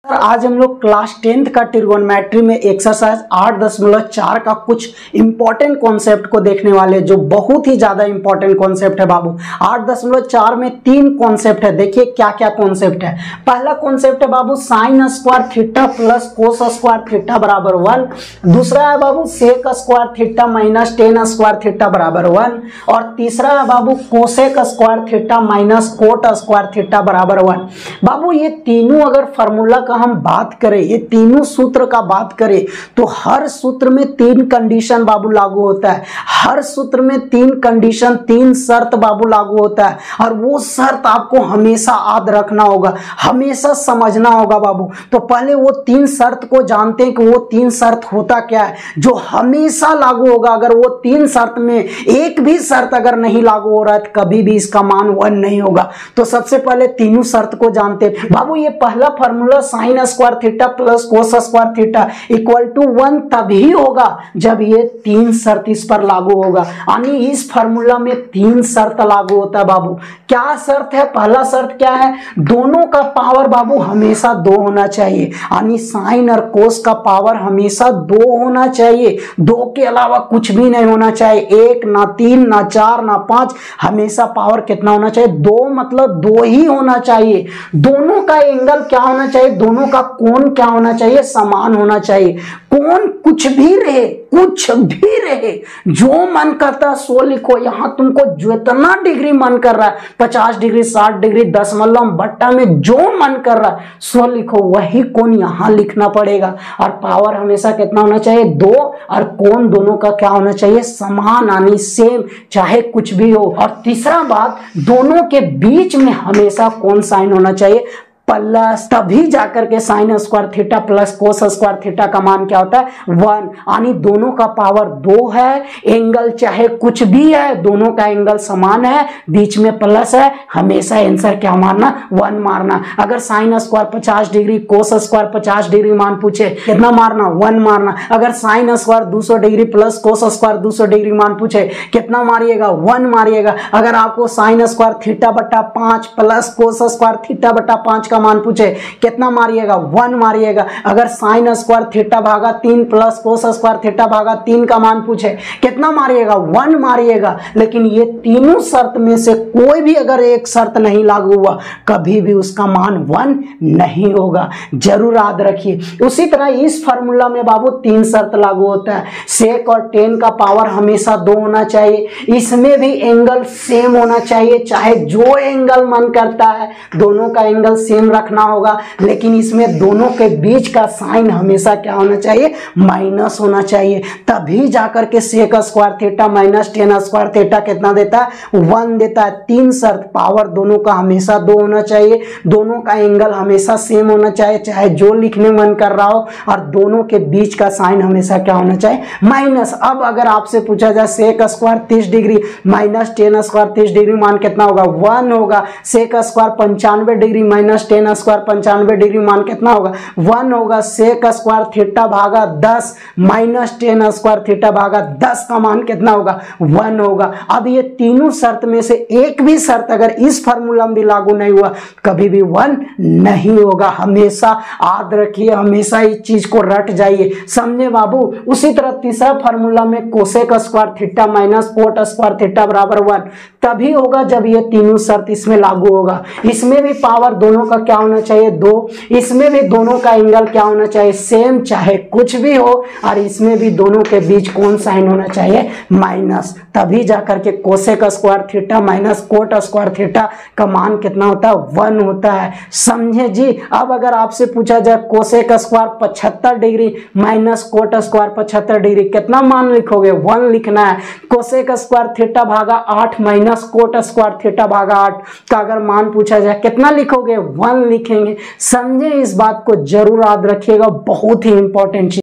आज हम लोग क्लास 10th का ट्रिगोनोमेट्री में एक्सरसाइज 8.4 का कुछ इंपॉर्टेंट कॉन्सेप्ट को देखने वाले, जो बहुत ही ज्यादा इंपॉर्टेंट कॉन्सेप्ट है बाबू। 8.4 में 3 कॉन्सेप्ट है। देखिए क्या क्या कॉन्सेप्ट है। पहला कॉन्सेप्ट है बाबू sine square theta plus cos square theta बराबर 1। दूसरा है बाबू sec square theta minus tan square theta बराबर 1। और तीसरा है बाबू cosec square theta minus cot square theta बराबर 1। बाबू ये तीनों अगर फॉर्मूला का हम बात करें, ये तीनों सूत्र का बात करें, तो हर सूत्र में 3 कंडीशन बाबू लागू होता है। हर सूत्र में 3 कंडीशन, 3 शर्त बाबू लागू होता है। और वो शर्त आपको हमेशा याद रखना होगा, हमेशा समझना होगा बाबू। तो पहले वो 3 शर्त को जानते हैं कि वो 3 शर्त होता क्या है जो हमेशा लागू होगा। अगर वो 3 शर्त में एक भी शर्त अगर नहीं लागू हो रहा है तो कभी भी इसका मान 1 नहीं होगा। तो सबसे पहले तीनों शर्त को जानते हैं बाबू। ये पहला formula sine square theta plus cos square theta equal to 1 तभी होगा जब ये 3 शर्त इस पर लागू होगा। यानी इस फॉर्मूला में 3 शर्त लागू होता है बाबू। क्या शर्त है? पहला शर्त क्या है? दोनों का पावर बाबू हमेशा 2 होना चाहिए। यानी साइन और कोस का पावर हमेशा 2 होना चाहिए। 2 के अलावा कुछ भी नहीं होना चाहिए। 1 ना 3 ना 4 ना 5, हमेशा पावर कितना होना चाहिए? 2, मतलब 2 ही होना चाहिए। दोनों का एंगल क्या होना चाहिए? दोनों का कोण क्या होना चाहिए? समान होना चाहिए। कोण कुछ भी रहे, कुछ भी रहे, जो मन करता है सो लिखो। यहां तुमको जितना डिग्री मन कर रहा है, 50 डिग्री 60 डिग्री दशमलव बट्टा में जो मन कर रहा है सो लिखो, वही कोण यहां लिखना पड़ेगा। और पावर हमेशा कितना होना चाहिए? 2। और कोण दोनों का क्या होना चाहिए? समान, यानी सेम, चाहे कुछ भी हो। और तीसरा बात, दोनों के बीच में हमेशा कोण साइन होना चाहिए प्लस, तभी जाकर के sign square theta plus cos square theta का मान क्या होता है? 1। यानी दोनों का पावर 2 है, एंगल चाहे कुछ भी है, दोनों का एंगल समान है, बीच में प्लस है, हमेशा आंसर क्या मारना? 1 मारना। अगर sine square 50 degree cos square 50 degree मान पूछे, कितना मारना? 1 मारना। अगर sine square 200 degree plus cos square 200 degree मान पूछे, कितना मारिएगा? 1 मारिएगा। अगर आपको साइन स्क्वायर थीटा बट्टा 5 प्लस कोस स्क्वायर थीटा बट्टा 5 मान पूछे, कितना मारिएगा? 1 मारिएगा। अगर साइन स्क्वायर थीटा भागा 3 प्लस कोस स्क्वायर थीटा भागा 3 का मान पूछे, कितना मारिएगा? 1 मारिएगा। लेकिन ये तीनों शर्त में से कोई भी अगर एक शर्त नहीं लागू हुआ, कभी भी उसका मान 1 नहीं होगा। जरूर याद रखिए। उसी तरह इस फॉर्मूला में बाबू 3 शर्त लागू होता है। सेक और टेन का पावर हमेशा 2 होना चाहिए। इसमें भी एंगल सेम होना चाहिए, चाहे जो एंगल मन करता है दोनों का एंगल सेम रखना होगा। लेकिन इसमें दोनों के बीच का साइन हमेशा क्या होना चाहिए? माइनस होना चाहिए। तभी जाकर के sec square theta minus tan square theta कितना देता है? 1 देता है। 3 शर्त, पावर दोनों का हमेशा 2 होना चाहिए, दोनों का एंगल हमेशा सेम होना चाहिए, चाहे जो लिखने मन कर रहा हो, और दोनों के बीच का साइन हमेशा क्या होना चाहिए? माइनस। अब अगर आपसे पूछा जाए sec square 30 degree minus tan square 30 degree मान कितना होगा? 1 होगा। Sec square 95 degree minus tan square 95 degree मान कितना होगा? 1 होगा। सेक स्क्वायर थीटा भागा 10 माइनस टेन स्क्वायर थीटा भागा 10 का मान कितना होगा? 1 होगा। अब ये तीनों शर्त में से एक भी शर्त अगर इस फॉर्मूला में भी लागू नहीं हुआ, कभी भी 1 नहीं होगा। हमेशा याद रखिए, हमेशा इस चीज को रट जाइए, समझे बाबू। उसी तरह तीसरा फॉर्मूला में cosec square theta minus cot square theta बराबर 1 तभी होगा जब ये तीनों शर्त इसमें लागू होगा। इसमें भी पावर दोनों का क्या होना चाहिए? 2। इसमें भी दोनों का एंगल क्या होना चाहिए? सेम, चाहे कुछ भी हो। और इसमें भी दोनों के बीच कौन साइन होना चाहिए? माइनस। तभी जाकर के cosec square theta minus cot square theta का मान कितना होता है? 1 होता है। समझे जी। अब अगर आपसे पूछा जाए cosec square 75 degree minus cot square 75 degree, कितना मान लिखोगे? 1 लिखना है। कोसेक स्क्वायर थीटा भागा 8 माइनस कोट स्क्वायर थीटा भागा 8 का अगर मान पूछा जाए, कितना लिखोगे? 1 लिखेंगे। समझे इस बात को, जरूर याद रखिएगा, बहुत ही इंपॉर्टेंट चीज।